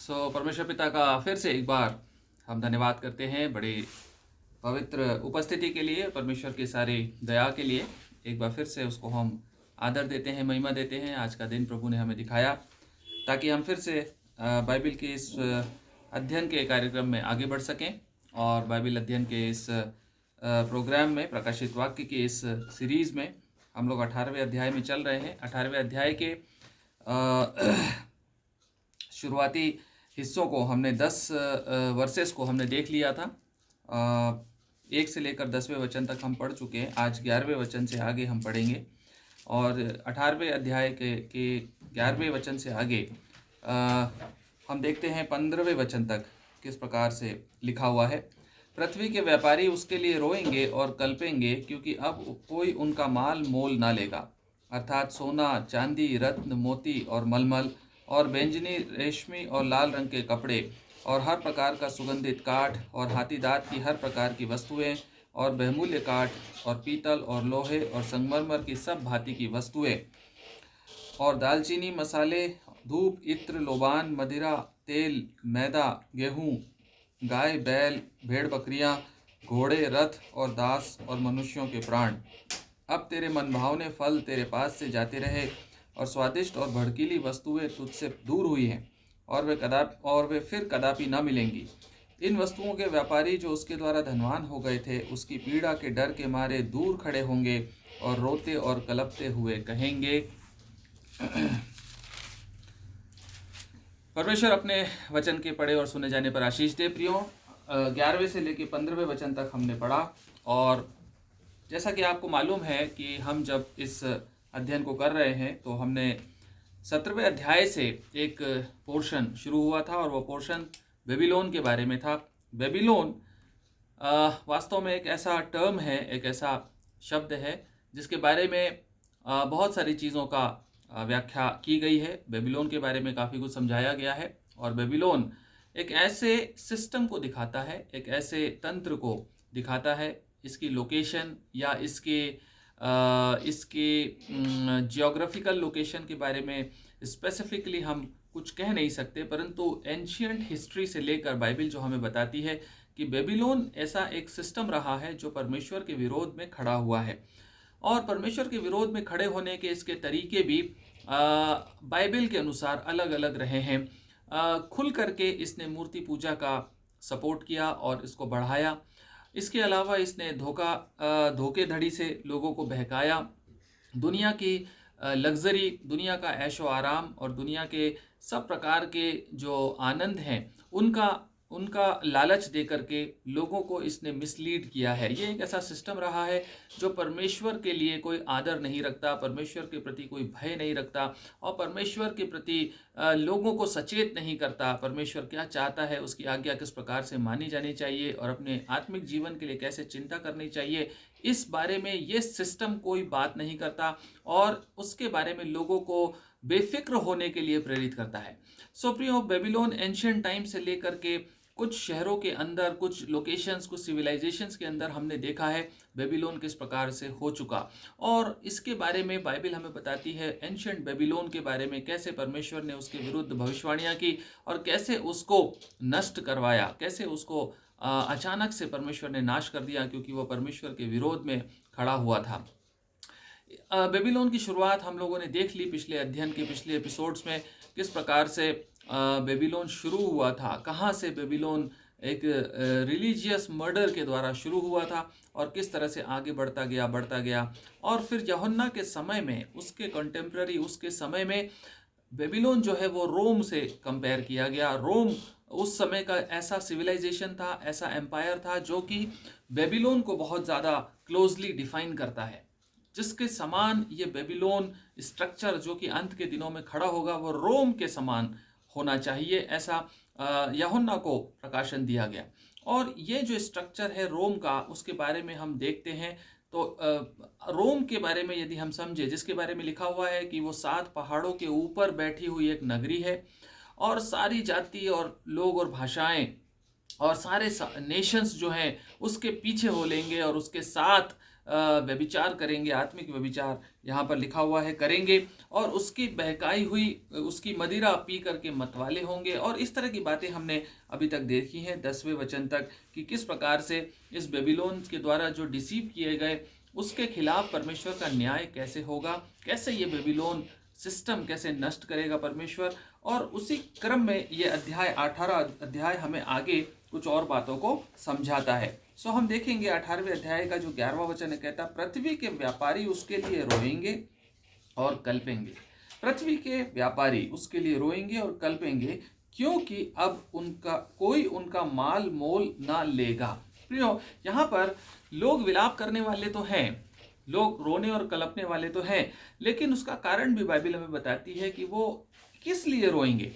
परमेश्वर पिता का फिर से एक बार हम धन्यवाद करते हैं बड़ी पवित्र उपस्थिति के लिए, परमेश्वर की सारी दया के लिए। एक बार फिर से उसको हम आदर देते हैं, महिमा देते हैं। आज का दिन प्रभु ने हमें दिखाया ताकि हम फिर से बाइबल के इस अध्ययन के कार्यक्रम में आगे बढ़ सकें और बाइबल अध्ययन के इस प्रोग्राम में, प्रकाशित वाक्य की इस सीरीज़ में हम लोग 18वें अध्याय में चल रहे हैं। 18वें अध्याय के शुरुआती हिस्सों को हमने 10 वर्सेस को हमने देख लिया था। 1 से लेकर 10वें वचन तक हम पढ़ चुके हैं। आज 11वें वचन से आगे हम पढ़ेंगे और 18वें अध्याय के 11वें वचन से आगे हम देखते हैं 15वें वचन तक किस प्रकार से लिखा हुआ है। पृथ्वी के व्यापारी उसके लिए रोएंगे और कल्पेंगे, क्योंकि अब कोई उनका माल मोल ना लेगा, अर्थात सोना, चांदी, रत्न, मोती और मलमल और बैंजनी, रेशमी और लाल रंग के कपड़े और हर प्रकार का सुगंधित काठ और हाथी दांत की हर प्रकार की वस्तुएं और बहुमूल्य काठ और पीतल और लोहे और संगमरमर की सब भांति की वस्तुएं और दालचीनी, मसाले, धूप, इत्र, लोबान, मदिरा, तेल, मैदा, गेहूँ, गाय, बैल, भेड़, बकरियां, घोड़े, रथ और दास और मनुष्यों के प्राण। अब तेरे मनभावने फल तेरे पास से जाते रहे और स्वादिष्ट और भड़कीली वस्तुएं तुझसे दूर हुई हैं और वे फिर कदापि न मिलेंगी। इन वस्तुओं के व्यापारी जो उसके द्वारा धनवान हो गए थे, उसकी पीड़ा के डर के मारे दूर खड़े होंगे और रोते और कलपते हुए कहेंगे। परमेश्वर अपने वचन के पढ़े और सुने जाने पर आशीष दे। प्रियो, 11वें से लेकर 15वें वचन तक हमने पढ़ा और जैसा कि आपको मालूम है कि हम जब इस अध्ययन को कर रहे हैं तो हमने 17वें अध्याय से एक पोर्शन शुरू हुआ था और वो पोर्शन बेबीलोन के बारे में था। बेबीलोन वास्तव में एक ऐसा टर्म है, एक ऐसा शब्द है जिसके बारे में बहुत सारी चीज़ों का व्याख्या की गई है। बेबीलोन के बारे में काफ़ी कुछ समझाया गया है और बेबीलोन एक ऐसे सिस्टम को दिखाता है, एक ऐसे तंत्र को दिखाता है। इसकी लोकेशन या इसके जियोग्राफिकल लोकेशन के बारे में स्पेसिफिकली हम कुछ कह नहीं सकते, परंतु एंशियंट हिस्ट्री से लेकर बाइबल जो हमें बताती है कि बेबीलोन ऐसा एक सिस्टम रहा है जो परमेश्वर के विरोध में खड़ा हुआ है और परमेश्वर के विरोध में खड़े होने के इसके तरीके भी बाइबल के अनुसार अलग अलग रहे हैं। खुल करके इसने मूर्ति पूजा का सपोर्ट किया और इसको बढ़ाया। इसके अलावा इसने धोखेधड़ी से लोगों को बहकाया। दुनिया की लग्जरी, दुनिया का ऐशो आराम और दुनिया के सब प्रकार के जो आनंद हैं उनका लालच दे करके लोगों को इसने मिसलीड किया है। ये एक ऐसा सिस्टम रहा है जो परमेश्वर के लिए कोई आदर नहीं रखता, परमेश्वर के प्रति कोई भय नहीं रखता और परमेश्वर के प्रति लोगों को सचेत नहीं करता। परमेश्वर क्या चाहता है, उसकी आज्ञा किस प्रकार से मानी जानी चाहिए और अपने आत्मिक जीवन के लिए कैसे चिंता करनी चाहिए, इस बारे में ये सिस्टम कोई बात नहीं करता और उसके बारे में लोगों को बेफिक्र होने के लिए प्रेरित करता है। सो प्रियो, बेबीलोन एंशिएंट टाइम से लेकर के कुछ शहरों के अंदर, कुछ लोकेशंस, कुछ सिविलाइजेशंस के अंदर हमने देखा है बेबीलोन किस प्रकार से हो चुका और इसके बारे में बाइबल हमें बताती है एंशिएंट बेबीलोन के बारे में, कैसे परमेश्वर ने उसके विरुद्ध भविष्यवाणियां की और कैसे उसको नष्ट करवाया, कैसे उसको अचानक से परमेश्वर ने नाश कर दिया क्योंकि वो परमेश्वर के विरोध में खड़ा हुआ था। बेबीलोन की शुरुआत हम लोगों ने देख ली पिछले अध्ययन के पिछले एपिसोड्स में, किस प्रकार से बेबीलोन शुरू हुआ था, कहाँ से बेबीलोन एक रिलीजियस मर्डर के द्वारा शुरू हुआ था और किस तरह से आगे बढ़ता गया और फिर यूहन्ना के समय में, उसके कंटेम्प्रेरी, उसके समय में बेबीलोन जो है वो रोम से कंपेयर किया गया। रोम उस समय का ऐसा सिविलाइजेशन था, ऐसा एम्पायर था जो कि बेबीलोन को बहुत ज़्यादा क्लोजली डिफाइन करता है, जिसके समान ये बेबीलोन स्ट्रक्चर जो कि अंत के दिनों में खड़ा होगा वो रोम के समान होना चाहिए, ऐसा यूहन्ना को प्रकाशन दिया गया। और ये जो स्ट्रक्चर है रोम का, उसके बारे में हम देखते हैं तो रोम के बारे में यदि हम समझे, जिसके बारे में लिखा हुआ है कि वो 7 पहाड़ों के ऊपर बैठी हुई एक नगरी है और सारी जाति और लोग और भाषाएं और सारे नेशंस जो हैं उसके पीछे हो लेंगे और उसके साथ व्यभिचार करेंगे, आत्मिक व्यभिचार यहाँ पर लिखा हुआ है करेंगे, और उसकी बहकाई हुई उसकी मदिरा पी करके मतवाले होंगे। और इस तरह की बातें हमने अभी तक देखी हैं 10वें वचन तक, कि किस प्रकार से इस बेबीलोन के द्वारा जो डिसीव किए गए उसके खिलाफ परमेश्वर का न्याय कैसे होगा, कैसे ये बेबीलोन सिस्टम कैसे नष्ट करेगा परमेश्वर। और उसी क्रम में ये अध्याय 18 अध्याय हमें आगे कुछ और बातों को समझाता है। सो हम देखेंगे 18वें अध्याय का जो 11वां वचन है, कहता पृथ्वी के व्यापारी उसके लिए रोएंगे और कल्पेंगे। पृथ्वी के व्यापारी उसके लिए रोएंगे और कल्पेंगे, क्योंकि अब कोई उनका माल मोल ना लेगा। प्रियो, यहाँ पर लोग विलाप करने वाले तो हैं, लोग रोने और कलपने वाले तो हैं, लेकिन उसका कारण भी बाइबल हमें बताती है कि वो किस लिए रोएंगे।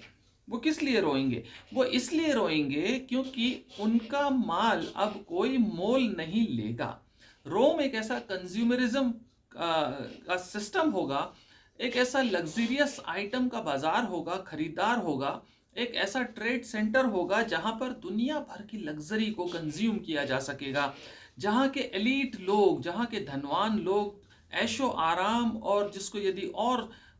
वो किस लिए रोएंगे? वो इसलिए रोएंगे क्योंकि उनका माल अब कोई मोल नहीं लेगा। रोम एक ऐसा कंज्यूमरिज्म का सिस्टम होगा, एक ऐसा लग्जरियस आइटम का बाजार होगा, खरीदार होगा, एक ऐसा ट्रेड सेंटर होगा जहां पर दुनिया भर की लग्जरी को कंज्यूम किया जा सकेगा, जहां के एलीट लोग, जहां के धनवान लोग ऐशो आराम और जिसको यदि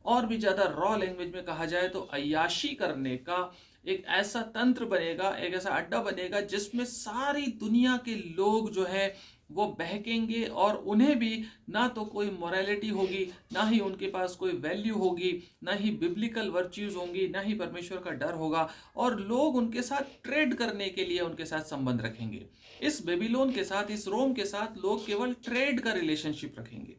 और भी ज्यादा रॉ लैंग्वेज में कहा जाए तो अय्याशी करने का एक ऐसा तंत्र बनेगा, एक ऐसा अड्डा बनेगा जिसमें सारी दुनिया के लोग जो है वो बहकेंगे, और उन्हें भी ना तो कोई मोरालिटी होगी, ना ही उनके पास कोई वैल्यू होगी, ना ही बिब्लिकल वर्च्यूज होंगी, ना ही परमेश्वर का डर होगा, और लोग उनके साथ ट्रेड करने के लिए उनके साथ संबंध रखेंगे। इस बेबीलोन के साथ, इस रोम के साथ लोग केवल ट्रेड का रिलेशनशिप रखेंगे।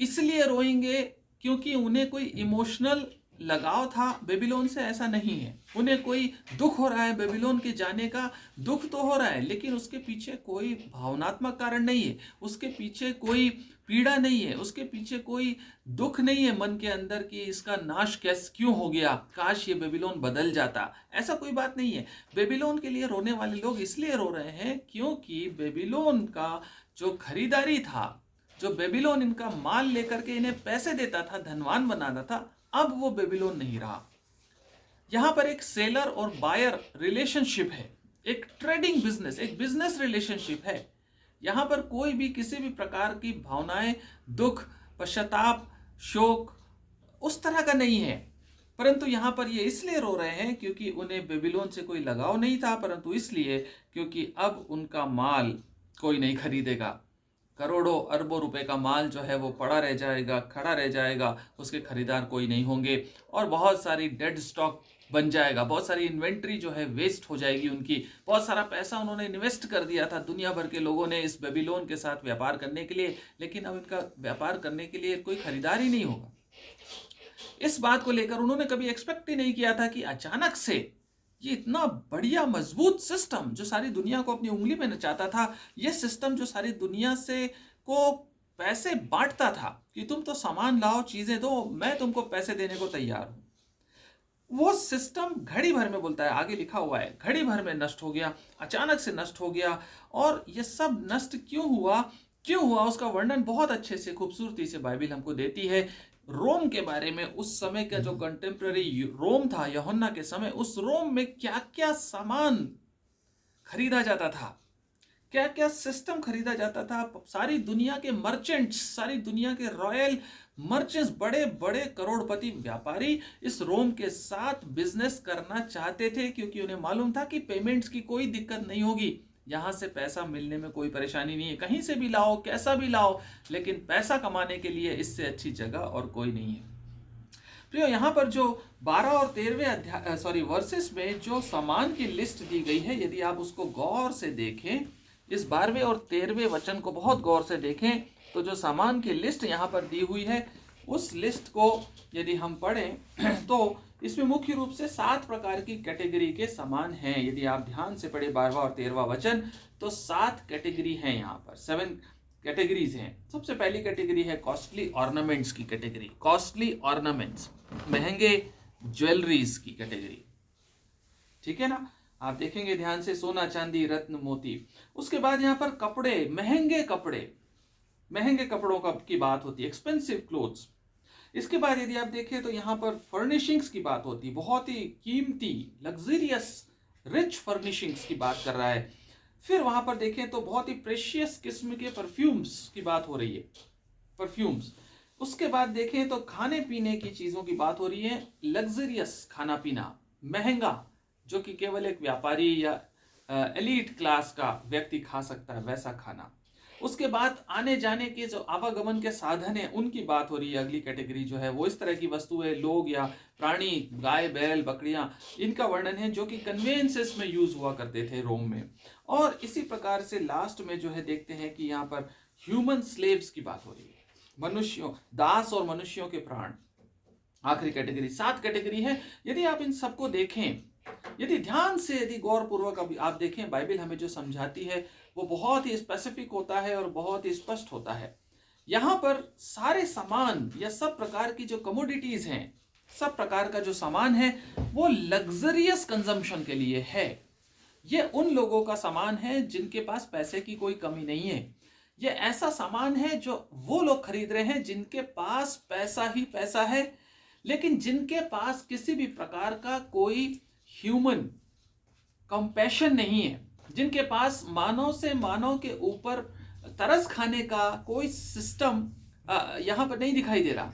इसलिए रोएंगे क्योंकि उन्हें कोई इमोशनल लगाव था बेबीलोन से, ऐसा नहीं है। उन्हें कोई दुख हो रहा है, बेबीलोन के जाने का दुख तो हो रहा है, लेकिन उसके पीछे कोई भावनात्मक कारण नहीं है, उसके पीछे कोई पीड़ा नहीं है, उसके पीछे कोई दुख नहीं है मन के अंदर कि इसका नाश क्यों हो गया, काश ये बेबीलोन बदल जाता। ऐसा कोई बात नहीं है। बेबीलोन के लिए रोने वाले लोग इसलिए रो रहे हैं क्योंकि बेबीलोन का जो खरीदारी था, जो बेबीलोन इनका माल लेकर के इन्हें पैसे देता था, धनवान बनाता था, अब वो बेबीलोन नहीं रहा। यहां पर एक सेलर और बायर रिलेशनशिप है, एक ट्रेडिंग बिजनेस, एक बिजनेस रिलेशनशिप है। यहां पर कोई भी किसी भी प्रकार की भावनाएं, दुख, पश्चाताप, शोक उस तरह का नहीं है। परंतु यहां पर ये इसलिए रो रहे हैं क्योंकि उन्हें बेबीलोन से कोई लगाव नहीं था, परंतु इसलिए क्योंकि अब उनका माल कोई नहीं खरीदेगा। करोड़ों अरबों रुपए का माल जो है वो पड़ा रह जाएगा, खड़ा रह जाएगा, उसके खरीदार कोई नहीं होंगे, और बहुत सारी डेड स्टॉक बन जाएगा, बहुत सारी इन्वेंट्री जो है वेस्ट हो जाएगी उनकी। बहुत सारा पैसा उन्होंने इन्वेस्ट कर दिया था दुनिया भर के लोगों ने इस बेबीलोन के साथ व्यापार करने के लिए, लेकिन अब इनका व्यापार करने के लिए कोई खरीदार ही नहीं होगा। इस बात को लेकर उन्होंने कभी एक्सपेक्ट ही नहीं किया था कि अचानक से ये इतना बढ़िया मजबूत सिस्टम जो सारी दुनिया को अपनी उंगली में नचाता था, ये सिस्टम जो सारी दुनिया से को पैसे बांटता था कि तुम तो सामान लाओ, चीजें दो, मैं तुमको पैसे देने को तैयार हूं, वो सिस्टम घड़ी भर में, बोलता है आगे लिखा हुआ है, घड़ी भर में नष्ट हो गया, अचानक से नष्ट हो गया। और ये सब नष्ट क्यों हुआ उसका वर्णन बहुत अच्छे से, खूबसूरती से बाइबल हमको देती है। रोम के बारे में, उस समय का जो कंटेम्प्रेरी रोम था यूहन्ना के समय, उस रोम में क्या क्या सामान खरीदा जाता था, क्या क्या सिस्टम खरीदा जाता था। सारी दुनिया के मर्चेंट्स, सारी दुनिया के रॉयल मर्चेंट्स, बड़े बड़े करोड़पति व्यापारी इस रोम के साथ बिजनेस करना चाहते थे, क्योंकि उन्हें मालूम था कि पेमेंट्स की कोई दिक्कत नहीं होगी, यहां से पैसा मिलने में कोई परेशानी नहीं है, कहीं से भी लाओ, कैसा भी लाओ, लेकिन पैसा कमाने के लिए इससे अच्छी जगह और कोई नहीं है। प्रियो, यहाँ पर जो 12 और 13वें वर्सेस में जो सामान की लिस्ट दी गई है, यदि आप उसको गौर से देखें, इस 12वें और 13वें वचन को बहुत गौर से देखें, तो जो सामान की लिस्ट यहाँ पर दी हुई है, उस लिस्ट को यदि हम पढ़ें तो इसमें मुख्य रूप से 7 प्रकार की कैटेगरी के सामान हैं। यदि आप ध्यान से पढ़े 12वां और 13वां वचन, तो 7 कैटेगरी हैं, यहाँ पर 7 कैटेगरीज हैं। सबसे पहली कैटेगरी है कॉस्टली ऑर्नामेंट्स की कैटेगरी, कॉस्टली ऑर्नामेंट्स, महंगे ज्वेलरीज की कैटेगरी, ठीक है ना। आप देखेंगे ध्यान से, सोना, चांदी, रत्न, मोती। उसके बाद यहाँ पर कपड़े, महंगे कपड़ों की बात होती है, एक्सपेंसिव क्लोथ्स। इसके बाद यदि आप देखें तो यहाँ पर फर्निशिंग्स की बात होती है, बहुत ही कीमती, लग्जरियस, रिच फर्निशिंग्स की बात कर रहा है। फिर वहां पर देखें तो बहुत ही प्रेशियस किस्म के परफ्यूम्स की बात हो रही है, परफ्यूम्स। उसके बाद देखें तो खाने पीने की चीजों की बात हो रही है, लग्जरियस खाना पीना, महंगा, जो कि केवल एक व्यापारी या एलीट क्लास का व्यक्ति खा सकता है वैसा खाना। उसके बाद आने जाने के जो आवागमन के साधन है उनकी बात हो रही है। अगली कैटेगरी जो है वो इस तरह की वस्तुएं, लोग या प्राणी, गाय बैल बकरियां, इनका वर्णन है जो कि कन्वेंसेस में यूज हुआ करते थे रोम में। और इसी प्रकार से लास्ट में जो है देखते हैं कि यहाँ पर ह्यूमन स्लेव्स की बात हो रही है, मनुष्यों, दास और मनुष्यों के प्राण। आखिरी कैटेगरी 7 कैटेगरी है। यदि आप इन सबको देखें, यदि ध्यान से, यदि गौर पूर्वक आप देखें, बाइबल हमें जो समझाती है वो बहुत ही स्पेसिफिक होता है और बहुत ही स्पष्ट होता है। यहां पर सारे सामान या सब प्रकार की जो कमोडिटीज हैं, सब प्रकार का जो सामान है वो लग्जरियस कंजम्पशन के लिए है। ये उन लोगों का सामान है जिनके पास पैसे की कोई कमी नहीं है। ये ऐसा सामान है जो वो लोग खरीद रहे हैं जिनके पास पैसा ही पैसा है, लेकिन जिनके पास किसी भी प्रकार का कोई ह्यूमन कंपैशन नहीं है, जिनके पास मानव से मानव के ऊपर तरस खाने का कोई सिस्टम यहां पर नहीं दिखाई दे रहा।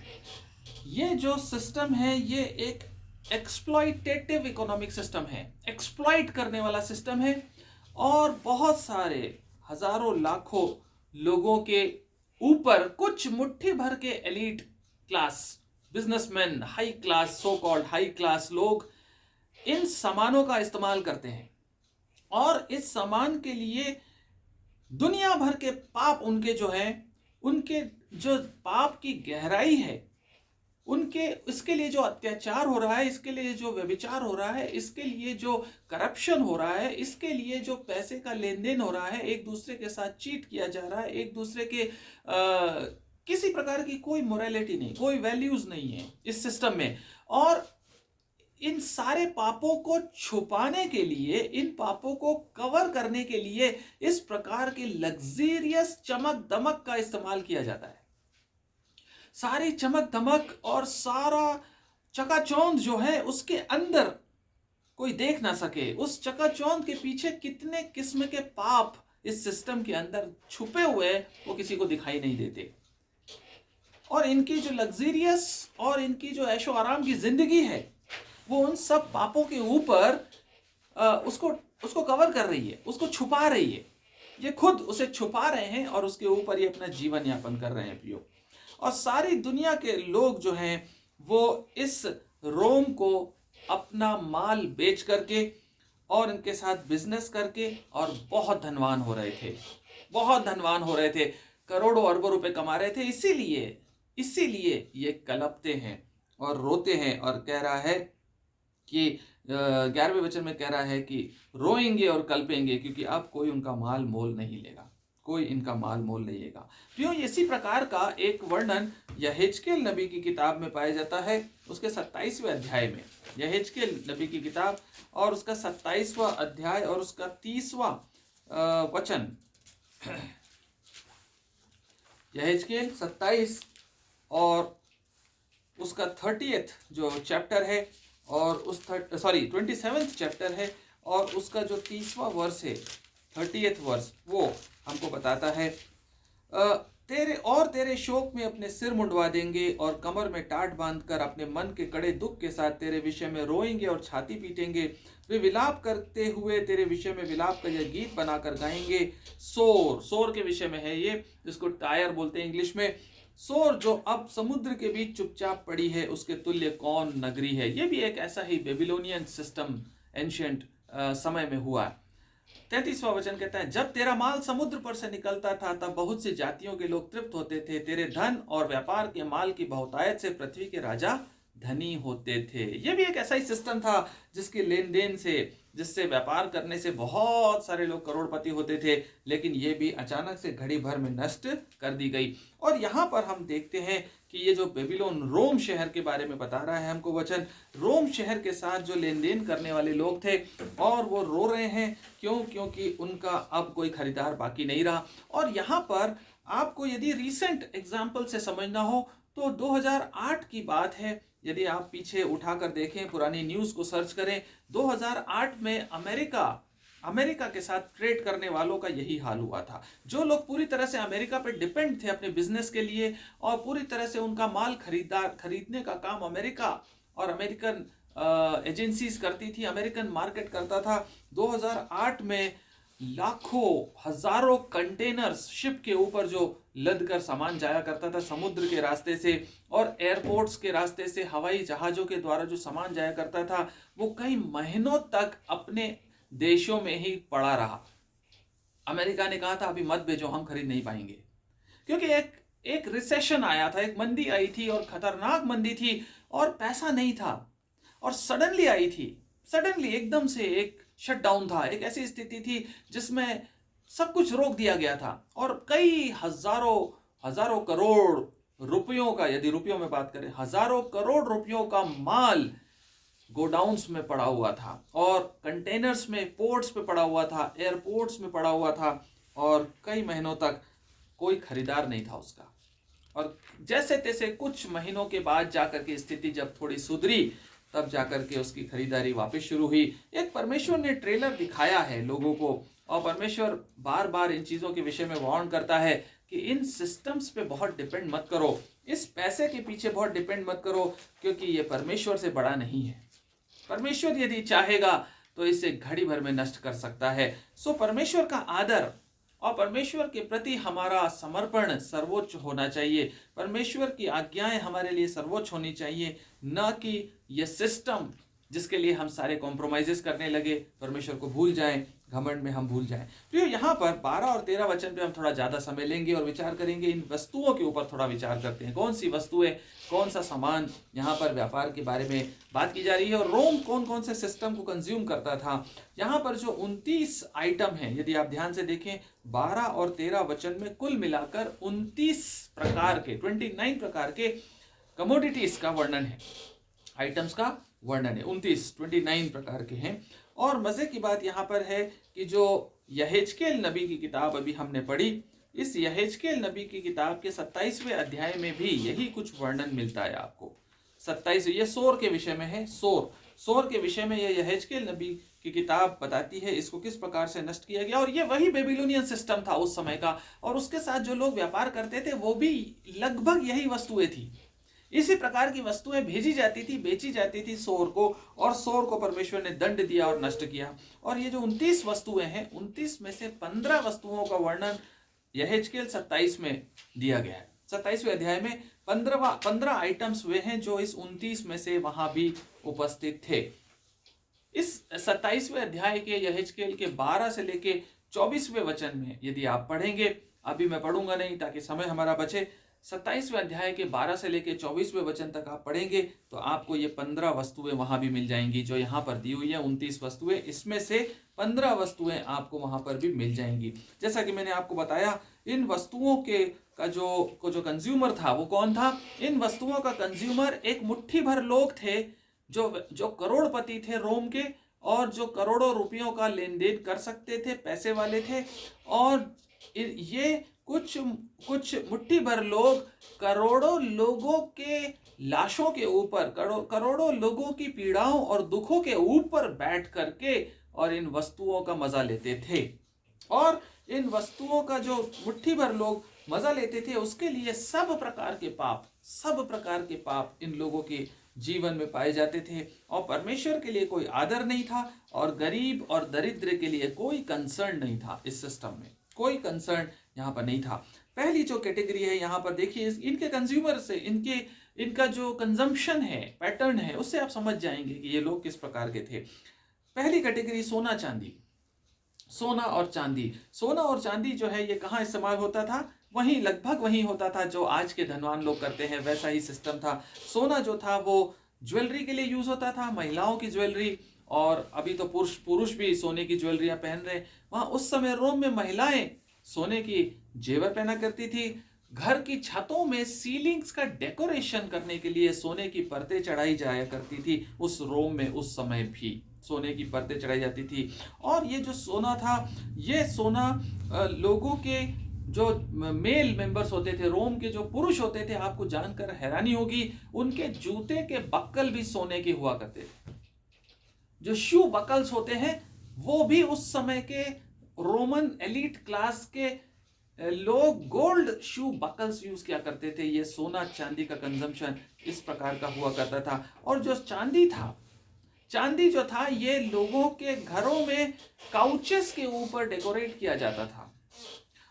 ये जो सिस्टम है ये एक एक्सप्लॉइटेटिव इकोनॉमिक सिस्टम है, एक्सप्लॉइट करने वाला सिस्टम है। और बहुत सारे हजारों लाखों लोगों के ऊपर कुछ मुट्ठी भर के elite class, businessman, high class, so called high class लोग इन सामानों का इस्तेमाल करते हैं। और इस सामान के लिए दुनिया भर के पाप उनके जो है, उनके जो पाप की गहराई है, उनके इसके लिए जो अत्याचार हो रहा है, इसके लिए जो व्यभिचार हो रहा है, इसके लिए जो करप्शन हो रहा है, इसके लिए जो पैसे का लेन देन हो रहा है, एक दूसरे के साथ चीट किया जा रहा है, एक दूसरे के किसी प्रकार की कोई मोरालिटी नहीं, कोई वैल्यूज नहीं है इस सिस्टम में। और इन सारे पापों को छुपाने के लिए, इन पापों को कवर करने के लिए इस प्रकार के लग्जरियस चमक दमक का इस्तेमाल किया जाता है। सारी चमक दमक और सारा चकाचौंध जो है उसके अंदर कोई देख ना सके, उस चकाचौंध के पीछे कितने किस्म के पाप इस सिस्टम के अंदर छुपे हुए वो किसी को दिखाई नहीं देते। और इनकी जो लग्जरियस और इनकी जो ऐशो आराम की जिंदगी है वो उन सब पापों के ऊपर उसको कवर कर रही है, उसको छुपा रही है। ये खुद उसे छुपा रहे हैं और उसके ऊपर ये अपना जीवन यापन कर रहे हैं प्रियो। और सारी दुनिया के लोग जो हैं वो इस रोम को अपना माल बेच करके और इनके साथ बिजनेस करके और बहुत धनवान हो रहे थे, बहुत धनवान हो रहे थे, करोड़ों अरबों रुपए कमा रहे थे। इसीलिए ये कलपते हैं और रोते हैं और कह रहा है कि 11वें वचन में कह रहा है कि रोएंगे और कल्पेंगे क्योंकि अब कोई उनका माल मोल नहीं लेगा, कोई इनका माल मोल नहीं लेगा। क्यों? इसी प्रकार का एक वर्णन यहेजकेल नबी की किताब में पाया जाता है, उसके 27वें अध्याय में। यहेजकेल नबी की किताब और उसका 27वां अध्याय और उसका 30वां वचन। यहेजकेल 27 और उसका 30th जो चैप्टर है और उस 27th चैप्टर है और उसका जो 30वां वर्ष है, 30th वर्ष, वो हमको बताता है तेरे शोक में अपने सिर मुंडवा देंगे और कमर में टाट बांधकर अपने मन के कड़े दुख के साथ तेरे विषय में रोएंगे और छाती पीटेंगे। वे विलाप करते हुए तेरे विषय में विलाप का यह गीत बनाकर गाएंगे। सोर के विषय में है ये, जिसको टायर बोलते हैं इंग्लिश में। सोर जो अब समुद्र के बीच चुपचाप पड़ी है, उसके तुल्य कौन नगरी है। ये भी एक ऐसा ही बेबीलोनियन सिस्टम एंशिएंट समय में हुआ। 33वां वचन कहता है, जब तेरा माल समुद्र पर से निकलता था तब बहुत सी जातियों के लोग तृप्त होते थे। तेरे धन और व्यापार के माल की बहुतायत से पृथ्वी के राजा धनी होते थे। यह भी एक ऐसा ही सिस्टम था जिसके लेन देन से, जिससे व्यापार करने से बहुत सारे लोग करोड़पति होते थे, लेकिन ये भी अचानक से घड़ी भर में नष्ट कर दी गई। और यहाँ पर हम देखते हैं कि ये जो बेबीलोन रोम शहर के बारे में बता रहा है हमको वचन, रोम शहर के साथ जो लेन देन करने वाले लोग थे और वो रो रहे हैं। क्यों? क्योंकि उनका अब कोई खरीदार बाकी नहीं रहा। और यहाँ पर आपको यदि रिसेंट एग्जाम्पल से समझना हो तो 2008 की बात है। यदि आप पीछे उठाकर देखें, पुरानी न्यूज़ को सर्च करें, 2008 में अमेरिका के साथ ट्रेड करने वालों का यही हाल हुआ था। जो लोग पूरी तरह से अमेरिका पे डिपेंड थे अपने बिजनेस के लिए और पूरी तरह से उनका माल खरीदने का काम अमेरिका और अमेरिकन एजेंसीज करती थी, अमेरिकन मार्केट करता था। 2008 में लाखों हजारों कंटेनर्स शिप के ऊपर जो लद कर सामान जाया करता था समुद्र के रास्ते से और एयरपोर्ट्स के रास्ते से हवाई जहाजों के द्वारा जो सामान जाया करता था वो कई महीनों तक अपने देशों में ही पड़ा रहा। अमेरिका ने कहा था अभी मत भेजो, हम खरीद नहीं पाएंगे, क्योंकि एक रिसेशन आया था, एक मंदी आई थी और खतरनाक मंदी थी और पैसा नहीं था और सडनली आई थी, सडनली एकदम से एक शटडाउन था, एक ऐसी स्थिति थी जिसमें सब कुछ रोक दिया गया था और कई हजारों करोड़ रुपयों का, यदि रुपयों में बात करें, हजारों करोड़ रुपयों का माल गोडाउन्स में पड़ा हुआ था और कंटेनर्स में पोर्ट्स पे पड़ा हुआ था, एयरपोर्ट्स में पड़ा हुआ था और कई महीनों तक कोई खरीदार नहीं था उसका। और जैसे तैसे कुछ महीनों के बाद जाकर के स्थिति जब थोड़ी सुधरी तब जाकर के उसकी खरीदारी वापस शुरू हुई। एक परमेश्वर ने ट्रेलर दिखाया है लोगों को और परमेश्वर बार बार इन चीजों के विषय में वार्न करता है कि इन सिस्टम्स पे बहुत डिपेंड मत करो, इस पैसे के पीछे बहुत डिपेंड मत करो, क्योंकि ये परमेश्वर से बड़ा नहीं है। परमेश्वर यदि चाहेगा तो इसे घड़ी भर में नष्ट कर सकता है। सो परमेश्वर का आदर और परमेश्वर के प्रति हमारा समर्पण सर्वोच्च होना चाहिए। परमेश्वर की आज्ञाएं हमारे लिए सर्वोच्च होनी चाहिए, न कि यह सिस्टम जिसके लिए हम सारे कॉम्प्रोमाइजेस करने लगे, परमेश्वर को भूल जाएं, घमंड में हम भूल जाएं। तो यहाँ पर 12 और 13 वचन पे हम थोड़ा ज्यादा समय लेंगे और विचार करेंगे, इन वस्तुओं के ऊपर थोड़ा विचार करते हैं। कौन सी वस्तुएं, कौन सा सामान, यहाँ पर व्यापार के बारे में बात की जा रही है और रोम कौन कौन से सिस्टम को कंज्यूम करता था। यहाँ पर जो 29 आइटम है, यदि आप ध्यान से देखें 12 और 13 वचन में कुल मिलाकर 29 प्रकार के 29 प्रकार के कमोडिटीज का वर्णन है, आइटम्स का वर्णन है। 29 प्रकार के हैं। और मजे की बात यहाँ पर है कि जो यहेजकेल नबी की किताब अभी हमने पढ़ी, इस यहेजकेल नबी की किताब के 27वें अध्याय में भी यही कुछ वर्णन मिलता है आपको। 27, ये सोर के विषय में है। सोर के विषय में यह यहेजकेल नबी की किताब बताती है इसको किस प्रकार से नष्ट किया गया। और ये वही बेबीलोनियन सिस्टम था उस समय का, और उसके साथ जो लोग व्यापार करते थे वो भी लगभग यही वस्तुएं थी। इसी प्रकार की वस्तुएं भेजी जाती थी, बेची जाती थी सोर को, और सोर को परमेश्वर ने दंड दिया और नष्ट किया। और ये जो 29 वस्तुएं हैं, 29 में से 15 वस्तुओं का वर्णन यहेजकेल 27 में दिया गया है। 27वें अध्याय में 15 आइटम्स वे हैं जो इस 29 में से वहां भी उपस्थित थे। इस 27वें अध्याय के यहेजकेल के 12 से लेके 24वें वचन में यदि आप पढ़ेंगे, अभी मैं पढ़ूंगा नहीं ताकि समय हमारा बचे, 27वें अध्याय के 12 से लेके 24वें वचन तक आप पढ़ेंगे तो आपको ये 15 वस्तुएं वहां भी मिल जाएंगी जो यहाँ पर दी हुई है। 29 वस्तुएं, इसमें से 15 वस्तुएं आपको वहां पर भी मिल जाएंगी। जैसा कि मैंने आपको बताया, इन वस्तुओं के का जो कंज्यूमर था वो कौन था? इन वस्तुओं का कंज्यूमर एक मुट्ठी भर लोग थे जो करोड़पति थे रोम के, और जो करोड़ों रुपयों का लेन देन कर सकते थे, पैसे वाले थे। और ये कुछ मुट्ठी भर लोग करोड़ों लोगों के लाशों के ऊपर, करोड़ों लोगों की पीड़ाओं और दुखों के ऊपर बैठ करके और इन वस्तुओं का मजा लेते थे। और इन वस्तुओं का जो मुट्ठी भर लोग मजा लेते थे, उसके लिए सब प्रकार के पाप इन लोगों के जीवन में पाए जाते थे। और परमेश्वर के लिए कोई आदर नहीं था और गरीब और दरिद्र के लिए कोई कंसर्न नहीं था। इस सिस्टम में कोई कंसर्न यहाँ पर नहीं था। पहली जो कैटेगरी है यहाँ पर देखिए, इनके कंज्यूमर से इनका जो कंजम्पशन है, पैटर्न है, उससे आप समझ जाएंगे कि ये लोग किस प्रकार के थे। पहली कैटेगरी सोना और चांदी जो है ये कहाँ इस्तेमाल होता था? लगभग वहीं होता था जो आज के धनवान लोग करते हैं, वैसा ही सिस्टम था। सोना जो था वो ज्वेलरी के लिए यूज होता था, महिलाओं की ज्वेलरी, और अभी तो पुरुष भी सोने की ज्वेलरियां पहन रहे। वहां उस समय रोम में महिलाएं सोने की जेवर पहना करती थी। घर की छतों में सीलिंग्स का डेकोरेशन करने के लिए सोने की परतें चढ़ाई जाया करती थी। उस रोम में उस समय भी सोने की परतें चढ़ाई जाती थी। और ये जो सोना था, ये सोना लोगों के जो मेल मेंबर्स होते थे, रोम के जो पुरुष होते थे, आपको जानकर हैरानी होगी, उनके जूते के बक्कल भी सोने के हुआ करते थे। जो शू बकल्स होते हैं वो भी उस समय के रोमन एलीट क्लास के लोग गोल्ड शू बकल्स यूज किया करते थे। ये सोना चांदी का कंजम्पशन इस प्रकार का हुआ करता था। और जो चांदी था, चांदी जो था ये लोगों के घरों में काउचेस के ऊपर डेकोरेट किया जाता था।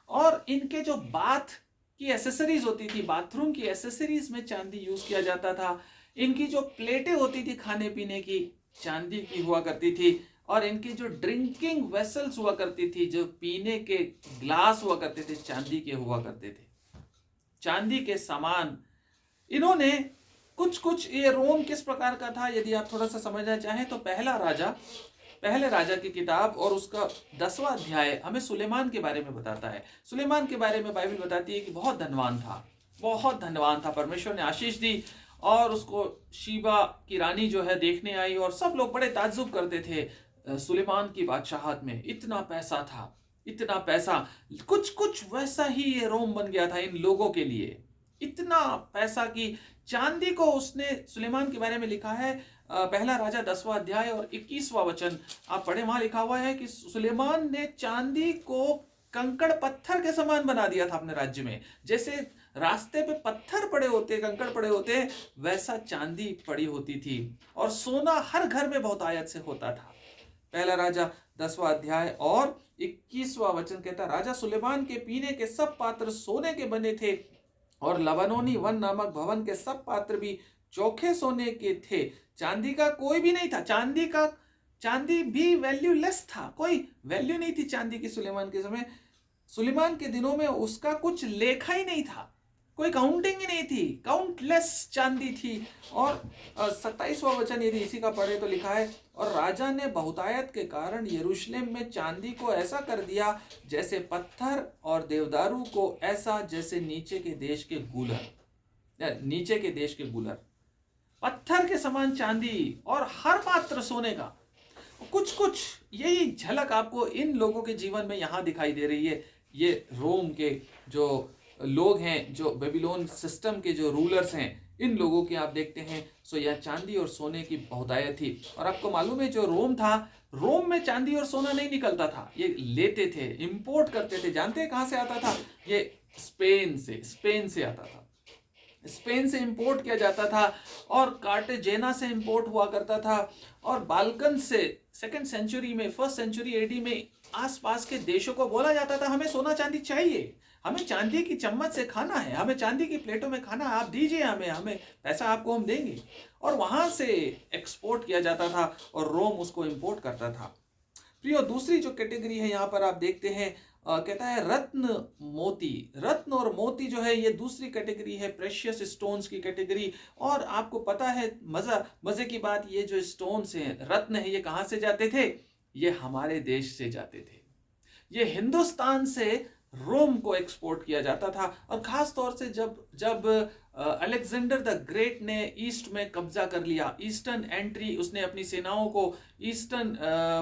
और इनके जो बाथ की एसेसरीज होती थी, बाथरूम की एसेसरीज में चांदी यूज किया जाता था। इनकी जो प्लेटें होती थी खाने पीने की, चांदी की हुआ करती थी। और इनकी जो ड्रिंकिंग वेसल्स हुआ करती थी, जो पीने के ग्लास हुआ करते थे, चांदी के हुआ करते थे। चांदी के सामान इन्होंने कुछ कुछ, ये रोम किस प्रकार का था यदि आप थोड़ा सा समझना चाहें तो पहले राजा की किताब और उसका 10वां अध्याय हमें सुलेमान के बारे में बताता है। सुलेमान के बारे में बाइबल बताती है कि बहुत धनवान था, बहुत धनवान था। परमेश्वर ने आशीष दी और उसको शीबा की रानी जो है देखने आई और सब लोग बड़े ताज्जुब करते थे सुलेमान की बादशाहत में। इतना पैसा था, इतना पैसा। कुछ कुछ वैसा ही ये रोम बन गया था इन लोगों के लिए। इतना पैसा की चांदी को उसने, सुलेमान के बारे में लिखा है पहला राजा 10वां अध्याय और 21वां वचन आप पढ़े। वहां लिखा हुआ है कि सुलेमान ने चांदी को कंकड़ पत्थर के समान बना दिया था अपने राज्य में। जैसे रास्ते पे पत्थर पड़े होते, कंकड़ पड़े होते, वैसा चांदी पड़ी होती थी। और सोना हर घर में बहुत आयत से होता था। पहला राजा 10वां अध्याय और 21वां वचन कहता, राजा सुलेमान के पीने के सब पात्र सोने के बने थे और लबानोनी वन नामक भवन के सब पात्र भी चोखे सोने के थे। चांदी का कोई भी नहीं था। चांदी भी वैल्यूलेस था, कोई वैल्यू नहीं थी चांदी की सुलेमान के समय। सुलेमान के दिनों में उसका कुछ लेखा ही नहीं था, कोई काउंटिंग ही नहीं थी, काउंटलेस चांदी थी। और 27वां वचन यदि इसी का पढ़े तो लिखा है, और राजा ने बहुतायत के कारण यरूशलेम में चांदी को ऐसा कर दिया जैसे पत्थर, और देवदारू को ऐसा जैसे नीचे के देश के गुलर। पत्थर के समान चांदी और हर पात्र सोने का। कुछ कुछ यही झलक आपको इन लोगों के जीवन में यहां दिखाई दे रही है। ये रोम के जो लोग हैं, जो बेबीलोन सिस्टम के जो रूलर्स हैं, इन लोगों के आप देखते हैं सो यह चांदी और सोने की बहुतायत थी। और आपको मालूम है जो रोम था, रोम में चांदी और सोना नहीं निकलता था, ये लेते थे, इंपोर्ट करते थे। जानते हैं कहां से आता था? ये स्पेन से आता था। स्पेन से इंपोर्ट किया जाता था और कार्टेजेना से इंपोर्ट हुआ करता था। और बाल्कन से 2nd सेंचुरी में, 1st सेंचुरी एडी में आसपास के देशों को बोला जाता था हमें सोना चांदी चाहिए, हमें चांदी की चम्मच से खाना है, हमें चांदी की प्लेटों में खाना, आप दीजिए हमें पैसा, आपको हम देंगे। और वहां से एक्सपोर्ट किया जाता था और रोम उसको इंपोर्ट करता था। प्रियो, दूसरी जो कैटेगरी है यहाँ पर आप देखते हैं, कहता है रत्न और मोती जो है ये दूसरी कैटेगरी है, प्रेशियस स्टोन्स की कैटेगरी। और आपको पता है मजे की बात, ये जो स्टोन्स हैं, रत्न है, ये कहां से जाते थे? ये हमारे देश से जाते थे। ये हिंदुस्तान से रोम को एक्सपोर्ट किया जाता था। और खास तौर से जब अलेक्जेंडर द ग्रेट ने ईस्ट में कब्जा कर लिया, ईस्टर्न एंट्री, उसने अपनी सेनाओं को ईस्टर्न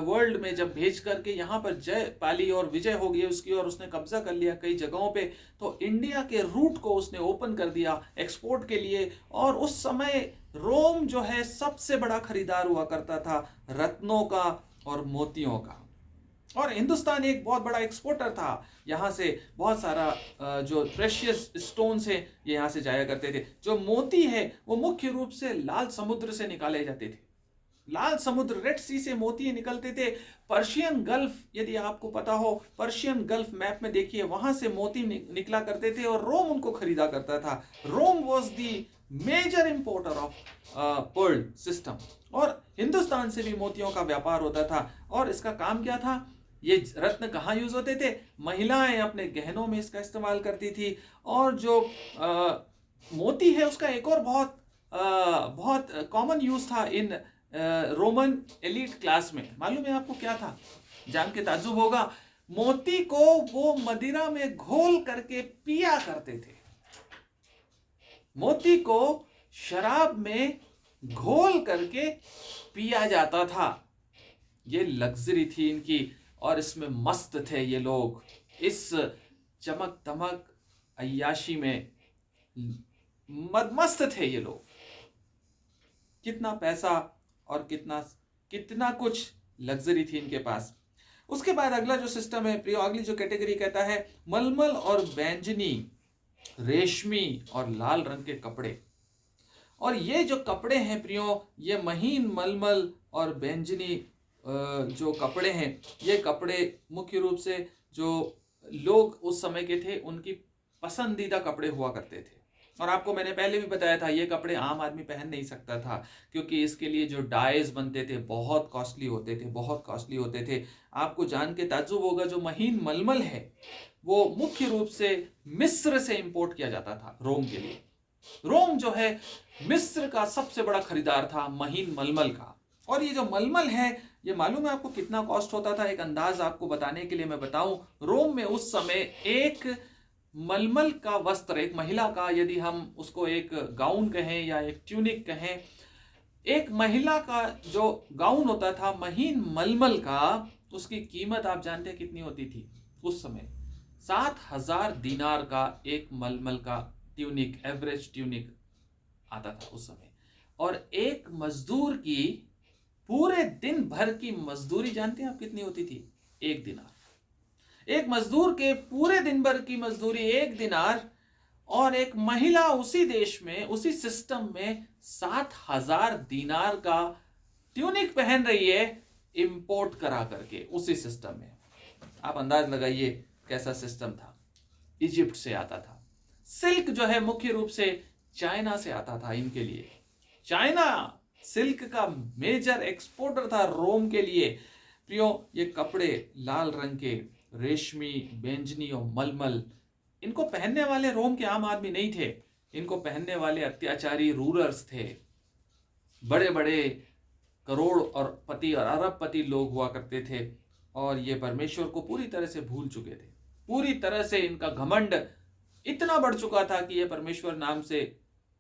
वर्ल्ड में जब भेज करके यहाँ पर जय पाली और विजय हो गई उसकी, और उसने कब्जा कर लिया कई जगहों पे, तो इंडिया के रूट को उसने ओपन कर दिया एक्सपोर्ट के लिए। और उस समय रोम जो है सबसे बड़ा खरीदार हुआ करता था रत्नों का और मोतियों का। और हिंदुस्तान एक बहुत बड़ा एक्सपोर्टर था। यहाँ से बहुत सारा जो प्रेशियस स्टोन्स हैं ये यहाँ से जाया करते थे। जो मोती है वो मुख्य रूप से लाल समुद्र से निकाले जाते थे। लाल समुद्र, रेड सी से मोती निकलते थे। पर्शियन गल्फ, यदि आपको पता हो, पर्शियन गल्फ मैप में देखिए, वहां से मोती निकला करते थे और रोम उनको खरीदा करता था। Rome was the major importer of pearl system. और हिंदुस्तान से भी मोतियों का व्यापार होता था। और इसका काम क्या था? ये रत्न कहाँ यूज होते थे? महिलाएं अपने गहनों में इसका इस्तेमाल करती थी। और जो मोती है उसका एक और बहुत कॉमन यूज था इन रोमन एलीट क्लास में। मालूम है आपको क्या था? जान के ताज्जुब होगा। मोती को वो मदिरा में घोल करके पिया करते थे। मोती को शराब में घोल करके पिया जाता था। ये लग्जरी थी इनकी और इसमें मस्त थे ये लोग। इस चमक दमक अय्याशी में मदमस्त थे ये लोग। कितना पैसा और कितना कुछ लग्जरी थी इनके पास। उसके बाद अगला जो सिस्टम है प्रियो, अगली जो कैटेगरी कहता है मलमल और बैंजनी, रेशमी और लाल रंग के कपड़े। और ये जो कपड़े हैं प्रियो, ये महीन मलमल और बैंजनी जो कपड़े हैं, ये कपड़े मुख्य रूप से जो लोग उस समय के थे उनकी पसंदीदा कपड़े हुआ करते थे। और आपको मैंने पहले भी बताया था, ये कपड़े आम आदमी पहन नहीं सकता था, क्योंकि इसके लिए जो डाइज बनते थे बहुत कॉस्टली होते थे, बहुत कॉस्टली होते थे। आपको जान के ताज्जुब होगा, जो महीन मलमल है वो मुख्य रूप से मिस्र से इंपोर्ट किया जाता था रोम के लिए। रोम जो है मिस्र का सबसे बड़ा खरीदार था महीन मलमल का। और ये जो मलमल है, ये मालूम है आपको कितना कॉस्ट होता था? एक अंदाज आपको बताने के लिए मैं बताऊं, रोम में उस समय एक मलमल का वस्त्र, एक महिला का, यदि हम उसको एक गाउन कहें या एक ट्यूनिक कहें, एक महिला का जो गाउन होता था महीन मलमल का, उसकी कीमत आप जानते हैं कितनी होती थी उस समय? 7,000 दिनार का एक मलमल का ट्यूनिक, एवरेज ट्यूनिक आता था उस समय। और एक मजदूर की पूरे दिन भर की मजदूरी जानते हैं आप कितनी होती थी? 1 दिनार। एक मजदूर के पूरे दिन भर की मजदूरी 1 दिनार। और एक महिला उसी देश में, उसी सिस्टम में 7,000 दिनार का ट्यूनिक पहन रही है, इंपोर्ट करा करके उसी सिस्टम में। आप अंदाज लगाइए कैसा सिस्टम था। इजिप्ट से आता था। सिल्क जो है मुख्य रूप से चाइना से आता था इनके लिए। चाइना सिल्क का मेजर एक्सपोर्टर था रोम के लिए। प्रियो, ये कपड़े लाल रंग के, रेशमी, बैंजनी और मलमल, इनको पहनने वाले रोम के आम आदमी नहीं थे। इनको पहनने वाले अत्याचारी रूलर्स थे। बड़े बड़े करोड़ और पति और अरबपति लोग हुआ करते थे। और ये परमेश्वर को पूरी तरह से भूल चुके थे। पूरी तरह से इनका घमंड इतना बढ़ चुका था कि ये परमेश्वर नाम से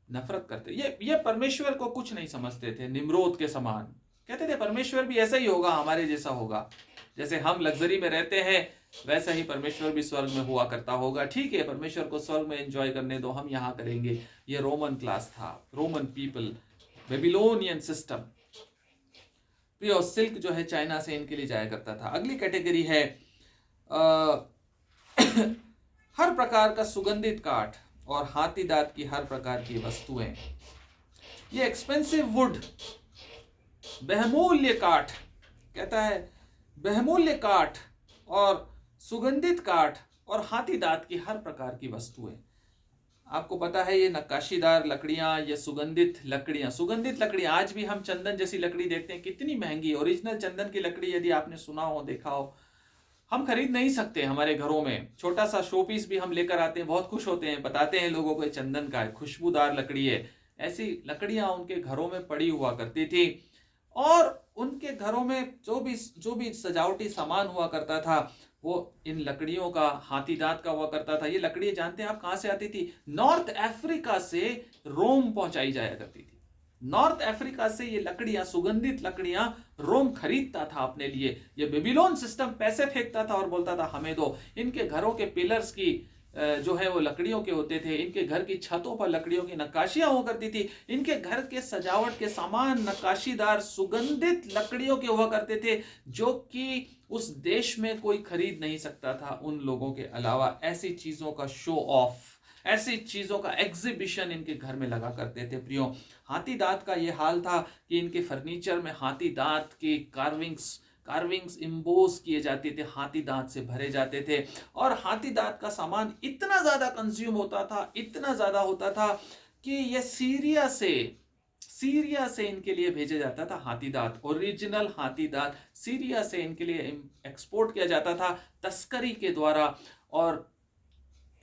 नफरत करते। ये परमेश्वर को कुछ नहीं समझते थे। निम्रोद के समान कहते थे परमेश्वर भी ऐसा ही होगा, हमारे जैसा होगा। जैसे हम लग्जरी में रहते हैं, वैसा ही परमेश्वर भी स्वर्ग में हुआ करता होगा। ठीक है, परमेश्वर को स्वर्ग में एंजॉय करने दो, हम यहां करेंगे। ये रोमन क्लास था, रोमन पीपल, बेबीलोनियन सिस्टम। प्रियो, सिल्क जो है चाइना से इनके लिए जाया करता था। अगली कैटेगरी है हर प्रकार का सुगंधित काठ और हाथी दांत की हर प्रकार की वस्तुएं। ये एक्सपेंसिव वुड, बहुमूल्य काठ कहता है, बहुमूल्य काठ और सुगंधित काठ और हाथी दांत की हर प्रकार की वस्तुएं। आपको पता है ये नक्काशीदार लकड़ियां, ये सुगंधित लकड़ियां, आज भी हम चंदन जैसी लकड़ी देखते हैं, कितनी महंगी। ओरिजिनल चंदन की लकड़ी यदि आपने सुना हो, देखा हो, हम खरीद नहीं सकते हमारे घरों में। छोटा सा शो पीस भी हम लेकर आते हैं, बहुत खुश होते हैं, बताते हैं लोगों को चंदन का है, खुशबूदार लकड़ी है। ऐसी लकड़ियां उनके घरों में पड़ी हुआ करती थी। और उनके घरों में जो भी सजावटी सामान हुआ करता था, वो इन लकड़ियों का, हाथी दांत का हुआ करता था। ये लकड़ियां जानते हैं आप कहां से आती थी? नॉर्थ अफ्रीका से रोम पहुंचाई जाया करती थी। नॉर्थ अफ्रीका से ये लकड़ियां, सुगंधित लकड़ियां रोम खरीदता था अपने लिए। ये बेबीलोन सिस्टम पैसे फेंकता था और बोलता था हमें दो। इनके घरों के पिलर्स की जो है वो लकड़ियों के होते थे। इनके घर की छतों पर लकड़ियों की नक्काशियां हुआ करती थी। इनके घर के सजावट के सामान नक्काशीदार सुगंधित लकड़ियों के हुआ करते थे, जो कि उस देश में कोई खरीद नहीं सकता था उन लोगों के अलावा। ऐसी चीजों का शो ऑफ, ऐसी चीजों का एग्जीबिशन इनके घर में लगा करते थे। प्रियो, हाथी दांत का यह हाल था कि इनके फर्नीचर में हाथी दांत के कार्विंग्स इम्बोज किए जाते थे, हाथी दांत से भरे जाते थे। और हाथी दांत का सामान इतना ज्यादा कंज्यूम होता था, इतना ज्यादा होता था कि ये सीरिया से इनके लिए भेजा जाता था। हाथी दांत, ओरिजिनल हाथी दांत सीरिया से इनके लिए एक्सपोर्ट किया जाता था तस्करी के द्वारा। और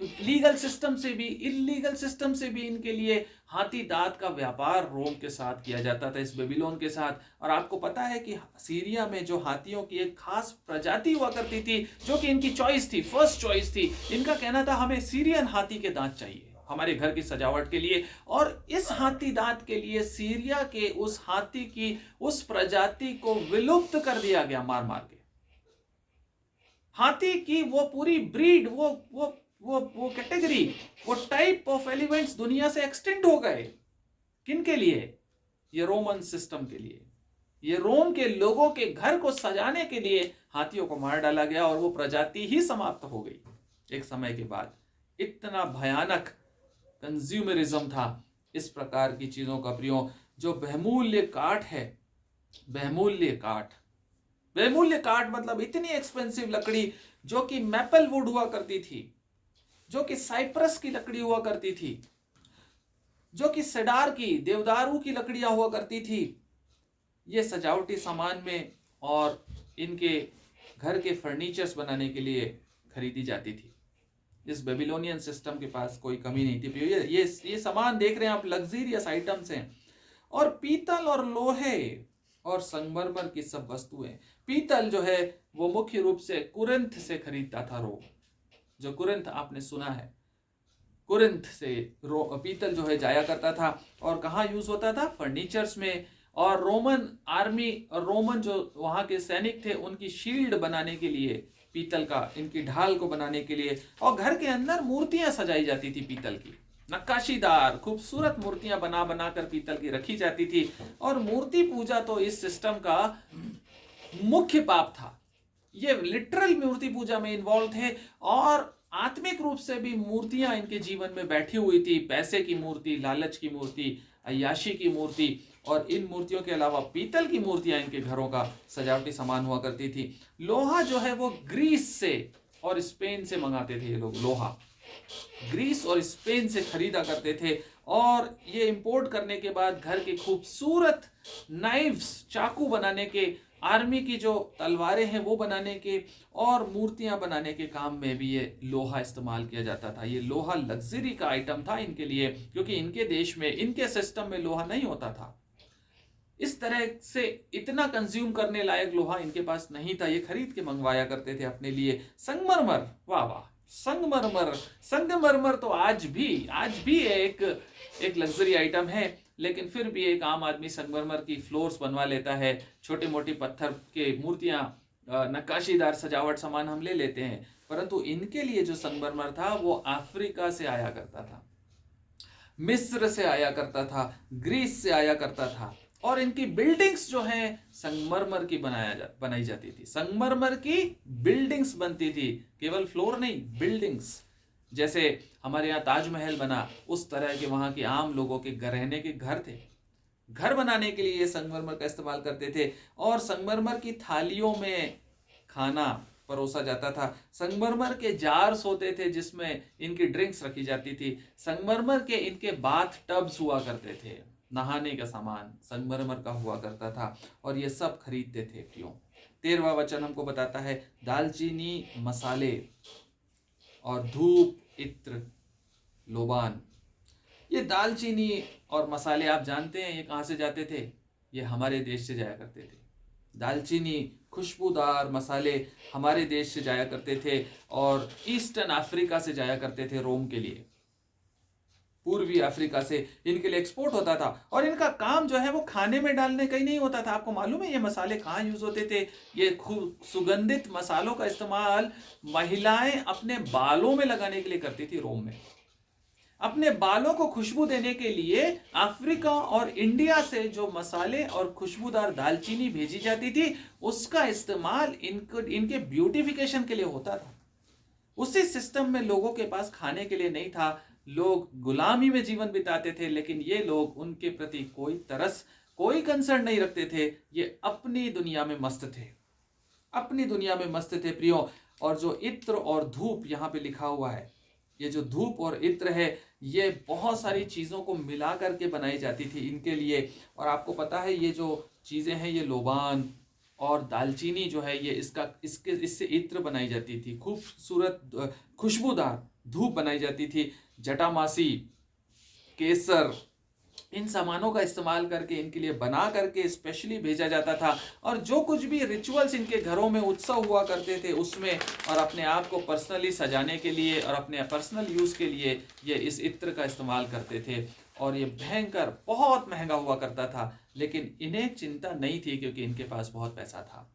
लीगल सिस्टम से भी, इलीगल सिस्टम से भी इनके लिए हाथी दांत का व्यापार रोम के साथ किया जाता था, इस बेबीलोन के साथ। और आपको पता है कि सीरिया में जो हाथियों की एक खास प्रजाति हुआ करती थी, जो कि इनकी चॉइस थी, फर्स्ट चॉइस थी। इनका कहना था हमें सीरियन हाथी के दांत चाहिए हमारे घर की सजावट के लिए। और इस हाथी दांत के लिए सीरिया के उस हाथी की उस प्रजाति को विलुप्त कर दिया गया, मार मार के। हाथी की वो पूरी ब्रीड, वो कैटेगरी, वो टाइप ऑफ एलिमेंट्स दुनिया से एक्सटेंड हो गए। किन के लिए? ये रोमन सिस्टम के लिए। ये रोम के लोगों के घर को सजाने के लिए हाथियों को मार डाला गया और वो प्रजाति ही समाप्त हो गई एक समय के बाद। इतना भयानक कंज्यूमरिज्म था इस प्रकार की चीजों का प्रयोग। जो बहुमूल्य काठ है, बहुमूल्य काठ, बहुमूल्य काठ मतलब इतनी एक्सपेंसिव लकड़ी जो कि मैपल वुड हुआ करती थी, जो कि साइप्रस की लकड़ी हुआ करती थी, जो कि सेडार की, देवदारू की लकड़ियां हुआ करती थी, ये सजावटी सामान में और इनके घर के फर्नीचर्स बनाने के लिए खरीदी जाती थी। इस बेबीलोनियन सिस्टम के पास कोई कमी नहीं थी। ये सामान देख रहे हैं आप, लग्जरियस आइटम्स हैं। और पीतल और लोहे और संगमरमर की सब वस्तुएं। पीतल जो है वो मुख्य रूप से कुरिन्थ से खरीदता था रोम। जो कुरिन्थ आपने सुना है, कुरिन्थ से पीतल जो है जाया करता था। और कहाँ यूज होता था? फर्नीचर्स में। और रोमन आर्मी और रोमन जो वहां के सैनिक थे उनकी शील्ड बनाने के लिए पीतल का, इनकी ढाल को बनाने के लिए। और घर के अंदर मूर्तियां सजाई जाती थी पीतल की, नक्काशीदार खूबसूरत मूर्तियां बना बना कर पीतल की रखी जाती थी। और मूर्ति पूजा तो इस सिस्टम का मुख्य पाप था। ये लिटरल मूर्ति पूजा में इन्वॉल्व थे और आत्मिक रूप से भी मूर्तियां इनके जीवन में बैठी हुई थी। पैसे की मूर्ति, लालच की मूर्ति, अय्याशी की मूर्ति, और इन मूर्तियों के अलावा पीतल की मूर्तियां इनके घरों का सजावटी सामान हुआ करती थी। लोहा जो है वो ग्रीस से और स्पेन से मंगाते थे ये लोग। लोहा ग्रीस और स्पेन से खरीदा करते थे और ये इंपोर्ट करने के बाद घर के खूबसूरत नाइफ्स, चाकू बनाने के, आर्मी की जो तलवारें हैं वो बनाने के, और मूर्तियां बनाने के काम में भी ये लोहा इस्तेमाल किया जाता था। ये लोहा लग्जरी का आइटम था इनके लिए, क्योंकि इनके देश में, इनके सिस्टम में लोहा नहीं होता था। इस तरह से इतना कंज्यूम करने लायक लोहा इनके पास नहीं था। ये खरीद के मंगवाया करते थे अपने लिए। संगमरमर, वाह वाह, संगमरमर। संगमरमर तो आज भी एक लग्जरी आइटम है, लेकिन फिर भी एक आम आदमी संगमरमर की फ्लोर्स बनवा लेता है। छोटे मोटी पत्थर के मूर्तियां, नक्काशीदार सजावट सामान हम ले लेते हैं। परंतु इनके लिए जो संगमरमर था वो अफ्रीका से आया करता था, मिस्र से आया करता था, ग्रीस से आया करता था। और इनकी बिल्डिंग्स जो हैं संगमरमर की बनाई जाती थी। संगमरमर की बिल्डिंग्स बनती थी, केवल फ्लोर नहीं, बिल्डिंग्स। जैसे हमारे यहाँ ताजमहल बना, उस तरह के वहां के आम लोगों के रहने के घर थे। घर बनाने के लिए ये संगमरमर का इस्तेमाल करते थे। और संगमरमर की थालियों में खाना परोसा जाता था। संगमरमर के जार्स होते थे जिसमें इनकी ड्रिंक्स रखी जाती थी। संगमरमर के इनके बाथ टब्स हुआ करते थे, नहाने का सामान संगमरमर का हुआ करता था। और ये सब खरीदते थे क्यों? 13वां वचन हमको बताता है, दालचीनी, मसाले और धूप, इत्र, लोबान। ये दालचीनी और मसाले आप जानते हैं ये कहाँ से जाते थे? ये हमारे देश से जाया करते थे। दालचीनी, खुशबूदार मसाले हमारे देश से जाया करते थे और ईस्टर्न अफ्रीका से जाया करते थे रोम के लिए। पूर्वी अफ्रीका से इनके लिए एक्सपोर्ट होता था। और इनका काम जो है वो खाने में डालने का ही नहीं होता था। आपको मालूम है ये मसाले कहाँ यूज होते थे? ये सुगंधित मसालों का इस्तेमाल महिलाएं अपने बालों में लगाने के लिए करती थी रोम में। अपने बालों को खुशबू देने के लिए अफ्रीका और इंडिया से जो मसाले और खुशबूदार दालचीनी भेजी जाती थी उसका इस्तेमाल इनके ब्यूटिफिकेशन के लिए होता था। उसी सिस्टम में लोगों के पास खाने के लिए नहीं था। लोग गुलामी में जीवन बिताते थे, लेकिन ये लोग उनके प्रति कोई तरस, कोई कंसर्न नहीं रखते थे। ये अपनी दुनिया में मस्त थे, अपनी दुनिया में मस्त थे प्रियो। और जो इत्र और धूप यहाँ पे लिखा हुआ है, ये जो धूप और इत्र है ये बहुत सारी चीज़ों को मिला करके बनाई जाती थी इनके लिए। और आपको पता है ये जो चीज़ें हैं, ये लोबान और दालचीनी जो है ये इससे इत्र बनाई जाती थी। खूबसूरत खुशबूदार धूप बनाई जाती थी। जटामासी, केसर, इन सामानों का इस्तेमाल करके इनके लिए बना करके स्पेशली भेजा जाता था। और जो कुछ भी रिचुअल्स इनके घरों में उत्सव हुआ करते थे उसमें, और अपने आप को पर्सनली सजाने के लिए और अपने पर्सनल यूज़ के लिए ये इस इत्र का इस्तेमाल करते थे। और ये भयंकर बहुत महंगा हुआ करता था, लेकिन इन्हें चिंता नहीं थी क्योंकि इनके पास बहुत पैसा था।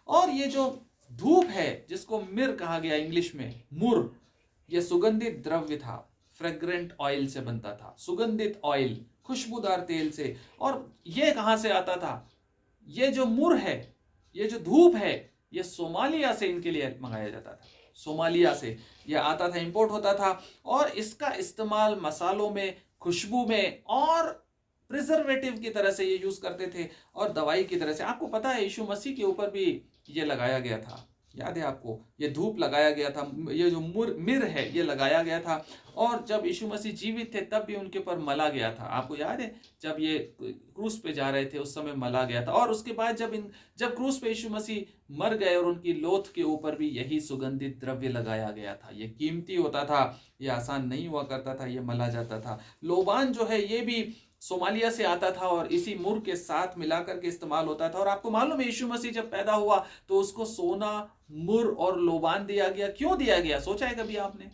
और ये जो धूप है जिसको मिर कहा गया इंग्लिश में, मुर, ये सुगंधित द्रव्य था, फ्रेग्रेंट ऑयल से बनता था, सुगंधित ऑयल, खुशबूदार तेल से। और ये कहां से आता था? ये जो मुर है, ये जो धूप है, ये सोमालिया से इनके लिए मंगाया जाता था। सोमालिया से ये आता था, इंपोर्ट होता था, और इसका इस्तेमाल मसालों में, खुशबू में और प्रिजर्वेटिव की तरह से ये यूज करते थे, और दवाई की तरह से। आपको पता है यीशु मसीह के ऊपर भी ये लगाया गया था, याद है आपको, ये धूप लगाया गया था, ये जो मिर है ये लगाया गया था। और जब यीशु मसीह जीवित थे तब भी उनके ऊपर मला गया था। आपको याद है जब ये क्रूस पे जा रहे थे उस समय मला गया था। और उसके बाद जब क्रूस पे यीशु मसीह मर गए और उनकी लोथ के ऊपर भी यही सुगंधित द्रव्य लगाया गया था। ये कीमती होता था, ये आसान नहीं हुआ करता था, ये मला जाता था। लोबान जो है ये भी सोमालिया से आता था और इसी मुर के साथ मिलाकर के इस्तेमाल होता था। और आपको मालूम है यीशु मसीह जब पैदा हुआ तो उसको सोना, मुर और लोबान दिया गया। क्यों दिया गया, सोचा है कभी आपने?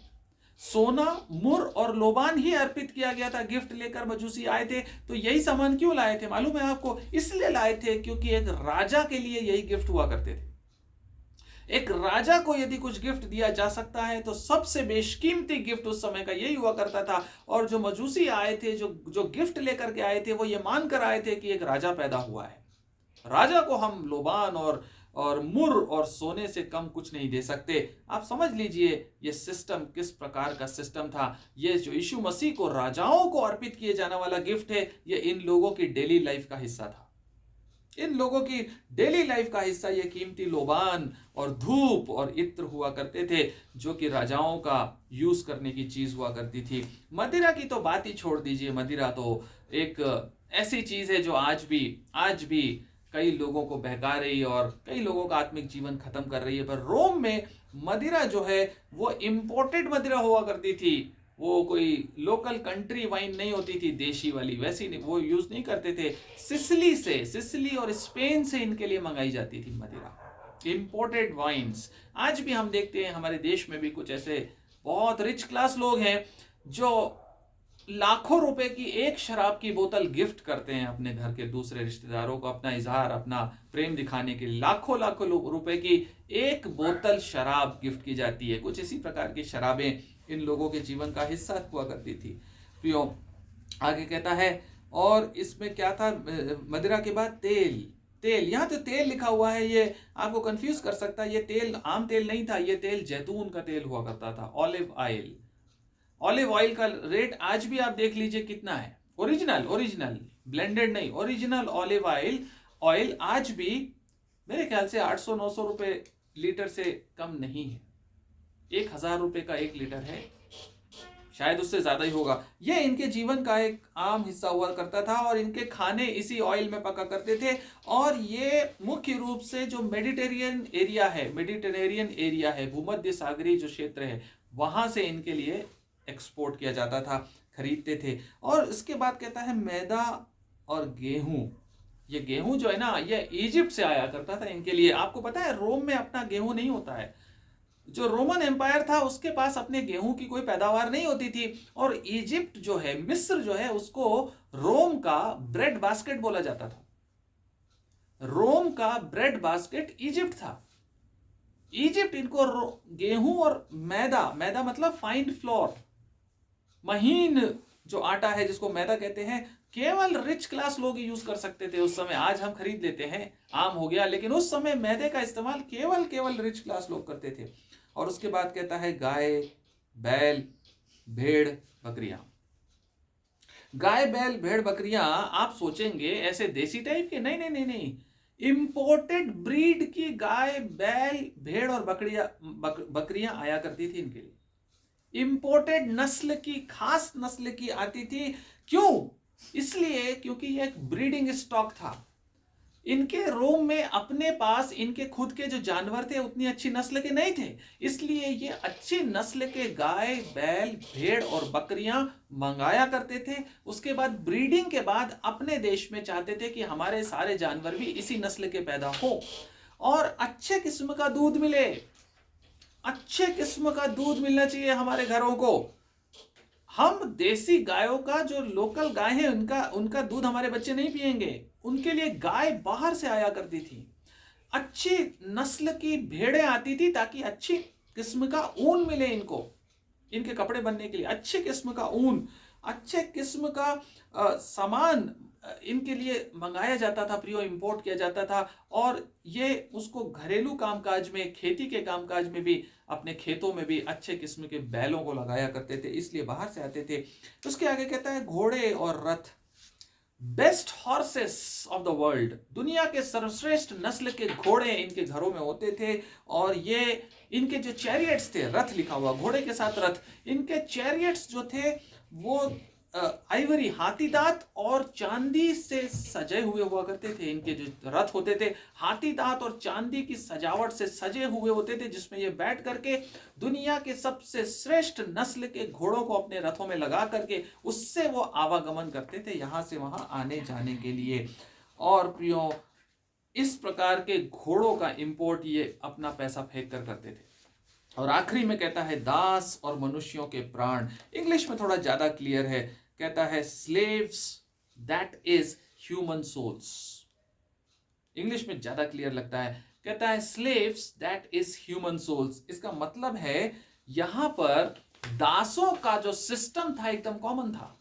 सोना, मुर और लोबान ही अर्पित किया गया था। गिफ्ट लेकर मजूसी आए थे तो यही सामान क्यों लाए थे मालूम है आपको? इसलिए लाए थे क्योंकि एक राजा के लिए यही गिफ्ट हुआ करते थे। एक राजा को यदि कुछ गिफ्ट दिया जा सकता है तो सबसे बेशकीमती गिफ्ट उस समय का यही हुआ करता था। और जो मजूसी आए थे, जो गिफ्ट लेकर के आए थे, वो ये मानकर आए थे कि एक राजा पैदा हुआ है। राजा को हम लोबान और मुर और सोने से कम कुछ नहीं दे सकते। आप समझ लीजिए ये सिस्टम किस प्रकार का सिस्टम था। ये जो यीशु मसीह को राजाओं को अर्पित किए जाने वाला गिफ्ट है, ये इन लोगों की डेली लाइफ का हिस्सा था। इन लोगों की डेली लाइफ का हिस्सा ये कीमती लोबान और धूप और इत्र हुआ करते थे, जो कि राजाओं का यूज करने की चीज हुआ करती थी। मदिरा की तो बात ही छोड़ दीजिए। मदिरा तो एक ऐसी चीज है जो आज भी कई लोगों को बहका रही है और कई लोगों का आत्मिक जीवन खत्म कर रही है। पर रोम में मदिरा जो है वो इंपोर्टेड मदिरा हुआ करती थी। वो कोई लोकल कंट्री वाइन नहीं होती थी, देशी वाली, वैसी नहीं, वो यूज नहीं करते थे। सिसिली और स्पेन से इनके लिए मंगाई जाती थी मदिरा, इंपोर्टेड वाइन्स। आज भी हम देखते हैं हमारे देश में भी कुछ ऐसे बहुत रिच क्लास लोग हैं जो लाखों रुपए की एक शराब की बोतल गिफ्ट करते हैं अपने घर के दूसरे रिश्तेदारों को, अपना इजहार, अपना प्रेम दिखाने के लिए। लाखों लाखों रुपए की एक बोतल शराब गिफ्ट की जाती है। कुछ इसी प्रकार की शराबें इन लोगों के जीवन का हिस्सा हुआ करती थी। प्रियो आगे कहता है, और इसमें क्या था, मदिरा के बाद तेल। यहाँ तो तेल लिखा हुआ है, ये आपको कंफ्यूज कर सकता है। ये तेल आम तेल नहीं था, ये तेल जैतून का तेल हुआ करता था, ऑलिव ऑयल का रेट आज भी आप देख लीजिए कितना है। ओरिजिनल ब्लेंडेड नहीं, ओरिजिनल ऑलिव ऑयल आज भी मेरे ख्याल से 800-900 रुपए लीटर से कम नहीं है। 1000 रुपए का 1 लीटर है, शायद उससे ज्यादा ही होगा। ये इनके जीवन का एक आम हिस्सा हुआ करता था और इनके खाने इसी ऑयल में पका करते थे। और ये मुख्य रूप से जो मेडिटेरियन एरिया है, भूमध्य सागरीय जो क्षेत्र है, वहां से इनके लिए एक्सपोर्ट किया जाता था, खरीदते थे। और इसके बाद कहता है मैदा और गेहूं। ये गेहूं जो है ना, ये इजिप्ट से आया करता था इनके लिए। आपको पता है रोम में अपना गेहूं नहीं होता है। जो रोमन एम्पायर था उसके पास अपने गेहूं की कोई पैदावार नहीं होती थी। और इजिप्ट जो है, मिस्र जो है, उसको रोम का ब्रेड बास्केट बोला जाता था। रोम का ब्रेड बास्केट इजिप्ट था। इजिप्ट इनको गेहूं और मैदा मतलब फाइन फ्लोर, महीन जो आटा है जिसको मैदा कहते हैं, केवल रिच क्लास लोग यूज कर सकते थे उस समय। आज हम खरीद लेते हैं, आम हो गया, लेकिन उस समय मैदे का इस्तेमाल केवल रिच क्लास लोग करते थे। और उसके बाद कहता है गाय, बैल, भेड़, बकरियां। गाय, बैल, भेड़, बकरियां आप सोचेंगे ऐसे देसी टाइप के, नहीं, इंपोर्टेड ब्रीड की गाय, बैल, भेड़ और बकरियां आया करती थी इनके लिए। इंपोर्टेड नस्ल की, खास नस्ल की आती थी। क्यों? इसलिए क्योंकि ये एक ब्रीडिंग स्टॉक था। इनके रोम में अपने पास इनके खुद के जो जानवर थे उतनी अच्छी नस्ल के नहीं थे, इसलिए ये अच्छी नस्ल के गाय, बैल, भेड़ और बकरियां मंगाया करते थे। उसके बाद ब्रीडिंग के बाद अपने देश में चाहते थे कि हमारे सारे जानवर भी इसी नस्ल के पैदा हो और अच्छे किस्म का दूध मिले। अच्छे किस्म का दूध मिलना चाहिए हमारे घरों को। हम देसी गायों का, जो लोकल गाय है, उनका दूध हमारे बच्चे नहीं पिएंगे। उनके लिए गाय बाहर से आया करती थी। अच्छी नस्ल की भेड़ें आती थी ताकि अच्छी किस्म का ऊन मिले इनको, इनके कपड़े बनने के लिए। अच्छे किस्म का ऊन, अच्छे किस्म का सामान इनके लिए मंगाया जाता था प्रियो, इंपोर्ट किया जाता था, और ये उसको घरेलू कामकाज में, खेती के कामकाज में भी, अपने खेतों में भी अच्छे किस्म के बैलों को लगाया करते थे, इसलिए बाहर से आते थे। उसके आगे कहता है घोड़े और रथ, best horses of the world, दुनिया के सर्वश्रेष्ठ नस्ल के घोड़े इनके घरों में होते थे। और ये इनके जो चैरियट्स थे, रथ लिखा हुआ घोड़े के साथ रथ, इनके चैरियट्स जो थे वो आइवरी, हाथी दांत और चांदी से सजे हुए हुआ करते थे। इनके जो रथ होते थे हाथी दांत और चांदी की सजावट से सजे हुए होते थे, जिसमें ये बैठ करके दुनिया के सबसे श्रेष्ठ नस्ल के घोड़ों को अपने रथों में लगा करके उससे वो आवागमन करते थे, यहां से वहां आने जाने के लिए। और प्रियो, इस प्रकार के घोड़ों का इंपोर्ट ये अपना पैसा फेंक कर करते थे। और आखिरी में कहता है दास और मनुष्यों के प्राण, इंग्लिश में थोड़ा ज्यादा क्लियर है, कहता है slaves that is human souls. English में ज्यादा क्लियर लगता है, कहता है slaves that is human souls. इसका मतलब है यहां पर दासों का जो सिस्टम था एकदम कॉमन था।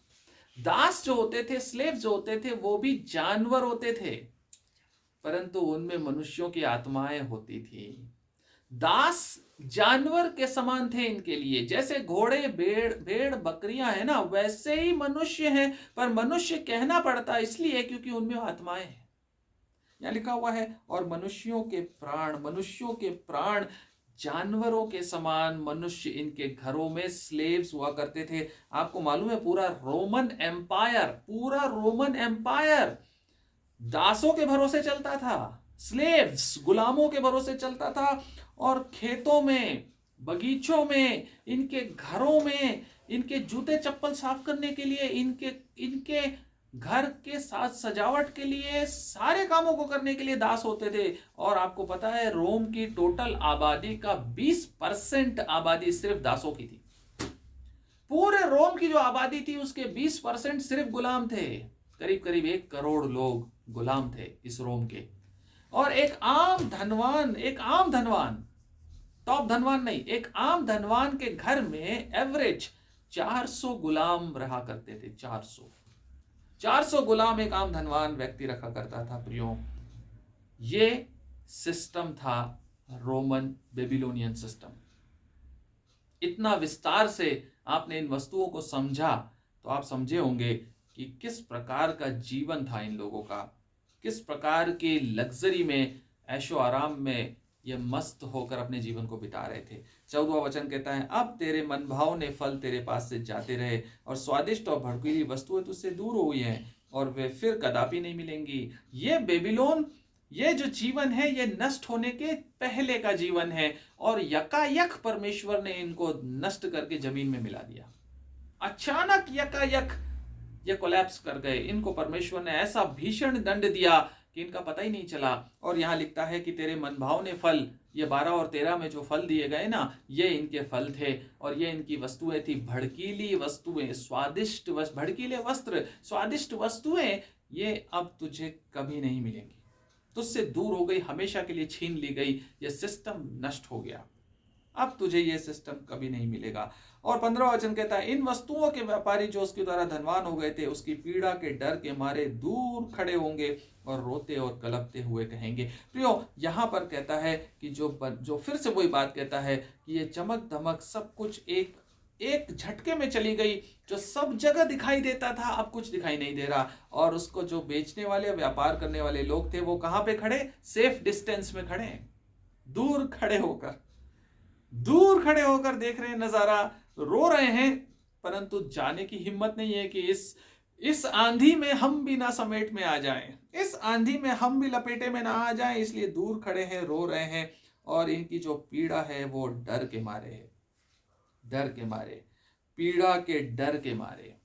दास जो होते थे, स्लेव जो होते थे, वो भी जानवर होते थे, परंतु उनमें मनुष्यों की आत्माएं होती थी। दास जानवर के समान थे इनके लिए, जैसे घोड़े, भेड़ बकरियां है ना, वैसे ही मनुष्य हैं, पर मनुष्य कहना पड़ता इसलिए क्योंकि उनमें आत्माएं हैं। यहां लिखा हुआ है और मनुष्यों के प्राण, मनुष्यों के प्राण जानवरों के समान मनुष्य इनके घरों में स्लेव्स हुआ करते थे। आपको मालूम है पूरा रोमन एम्पायर दासों के भरोसे चलता था, स्लेव्स, गुलामों के भरोसे चलता था। और खेतों में, बगीचों में, इनके घरों में, इनके जूते चप्पल साफ करने के लिए, इनके घर के साथ सजावट के लिए, सारे कामों को करने के लिए दास होते थे। और आपको पता है रोम की टोटल आबादी का 20% आबादी सिर्फ दासों की थी। पूरे रोम की जो आबादी थी उसके 20% सिर्फ गुलाम थे। करीब करीब 1 करोड़ लोग गुलाम थे इस रोम के। और एक आम धनवान, टॉप धनवान नहीं, एक आम धनवान के घर में एवरेज 400 गुलाम रहा करते थे। 400 गुलाम एक आम धनवान व्यक्ति रखा करता था प्रियो। ये सिस्टम था रोमन बेबीलोनियन सिस्टम। इतना विस्तार से आपने इन वस्तुओं को समझा तो आप समझे होंगे कि किस प्रकार का जीवन था इन लोगों का, किस प्रकार के लग्जरी में, ऐशो आराम में ये मस्त होकर अपने जीवन को बिता रहे थे। 14वां वचन कहता है अब तेरे मन भावने फल तेरे पास से जाते रहे और स्वादिष्ट और भड़कीली वस्तुएं तुझसे दूर हो गई हैं और वे फिर कदापि नहीं मिलेंगी। ये बेबीलोन, ये जो जीवन है ये नष्ट होने के पहले का जीवन है और यकायक परमेश्वर ने इनको नष्ट करके जमीन में मिला दिया। अचानक यकायक ये कोलैप्स कर गए। इनको परमेश्वर ने ऐसा भीषण दंड दिया कि इनका पता ही नहीं चला। और यहां लिखता है कि तेरे मनभावने फल, ये 12 और 13 में जो फल दिए गए ना, ये इनके फल थे और ये इनकी वस्तुएं थी, भड़कीली वस्तुएं, स्वादिष्ट भड़कीले वस्त्र, स्वादिष्ट वस्तुएं, ये अब तुझे कभी नहीं मिलेंगी, तुझसे दूर हो गई, हमेशा के लिए छीन ली गई, ये सिस्टम नष्ट हो गया, अब तुझे ये सिस्टम कभी नहीं मिलेगा। और 15वां वचन कहता है इन वस्तुओं के व्यापारी जो उसके द्वारा धनवान हो गए थे उसकी पीड़ा के डर के मारे दूर खड़े होंगे और रोते और कलपते हुए कहेंगे। प्रियो, यहां पर कहता है कि जो फिर से वही बात कहता है कि ये चमक धमक सब कुछ एक झटके में चली गई। जो सब जगह दिखाई देता था अब कुछ दिखाई नहीं दे रहा। और उसको जो बेचने वाले, व्यापार करने वाले लोग थे वो कहां पे खड़े? सेफ डिस्टेंस में खड़े, दूर खड़े होकर देख रहे हैं नजारा, रो रहे हैं, परंतु जाने की हिम्मत नहीं है कि इस आंधी में हम भी ना समेट में आ जाएं, इस आंधी में हम भी लपेटे में ना आ जाएं, इसलिए दूर खड़े हैं, रो रहे हैं। और इनकी जो पीड़ा है वो डर के मारे है, पीड़ा के डर के मारे।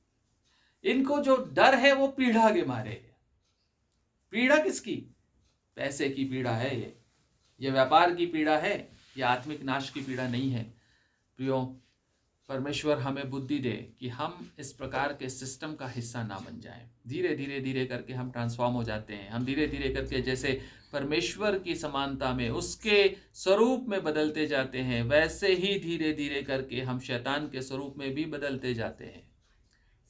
इनको जो डर है वो पीड़ा के मारे है। पीड़ा किसकी? पैसे की पीड़ा है, ये व्यापार की पीड़ा है, ये आत्मिक नाश की पीड़ा नहीं है। प्रियो, परमेश्वर हमें बुद्धि दे कि हम इस प्रकार के सिस्टम का हिस्सा ना बन जाएं। धीरे करके हम ट्रांसफॉर्म हो जाते हैं, हम धीरे करके जैसे परमेश्वर की समानता में, उसके स्वरूप में बदलते जाते हैं, वैसे ही धीरे करके हम शैतान के स्वरूप में भी बदलते जाते हैं।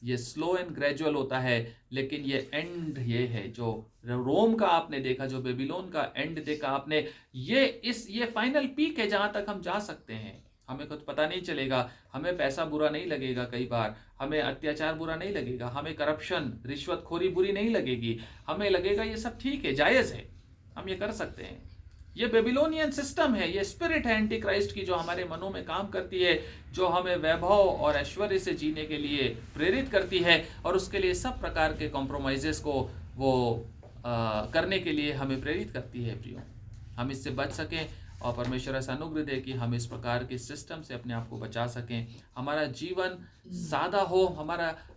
ये स्लो एंड ग्रेजुअल होता है, लेकिन ये एंड ये है जो रोम का आपने देखा, जो बेबीलोन का एंड देखा आपने, ये फाइनल पीक है जहां तक हम जा सकते हैं। हमें कुछ पता नहीं चलेगा, हमें पैसा बुरा नहीं लगेगा, कई बार हमें अत्याचार बुरा नहीं लगेगा, हमें करप्शन रिश्वतखोरी बुरी नहीं लगेगी, हमें लगेगा ये सब ठीक है, जायज है, हम ये कर सकते हैं। ये बेबीलोनियन सिस्टम है, ये स्पिरिट है एंटी क्राइस्ट की, जो हमारे मनों में काम करती है, जो हमें वैभव और ऐश्वर्य से जीने के लिए प्रेरित करती है, और उसके लिए सब प्रकार के कॉम्प्रोमाइजेस को वो करने के लिए हमें प्रेरित करती है। प्रियो, हम इससे बच सकें और परमेश्वर ऐसा अनुग्रह दे कि हम इस प्रकार के सिस्टम से अपने आप को बचा सकें, हमारा जीवन सादा हो,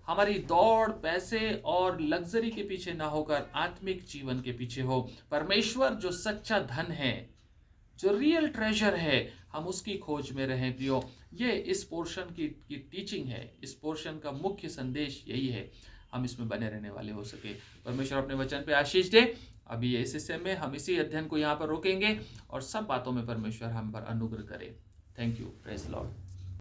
हमारी दौड़ पैसे और लग्जरी के पीछे ना होकर आत्मिक जीवन के पीछे हो। परमेश्वर जो सच्चा धन है, जो रियल ट्रेजर है, हम उसकी खोज में रहें। प्रियो, ये इस पोर्शन की टीचिंग है, इस पोर्शन का मुख्य संदेश यही है, हम इसमें बने रहने वाले हो सके। परमेश्वर अपने वचन पे आशीष दे। अभी इस हिस्से में हम इसी अध्ययन को यहाँ पर रोकेंगे और सब बातों में परमेश्वर हम पर अनुग्रह करे। Thank you, praise Lord.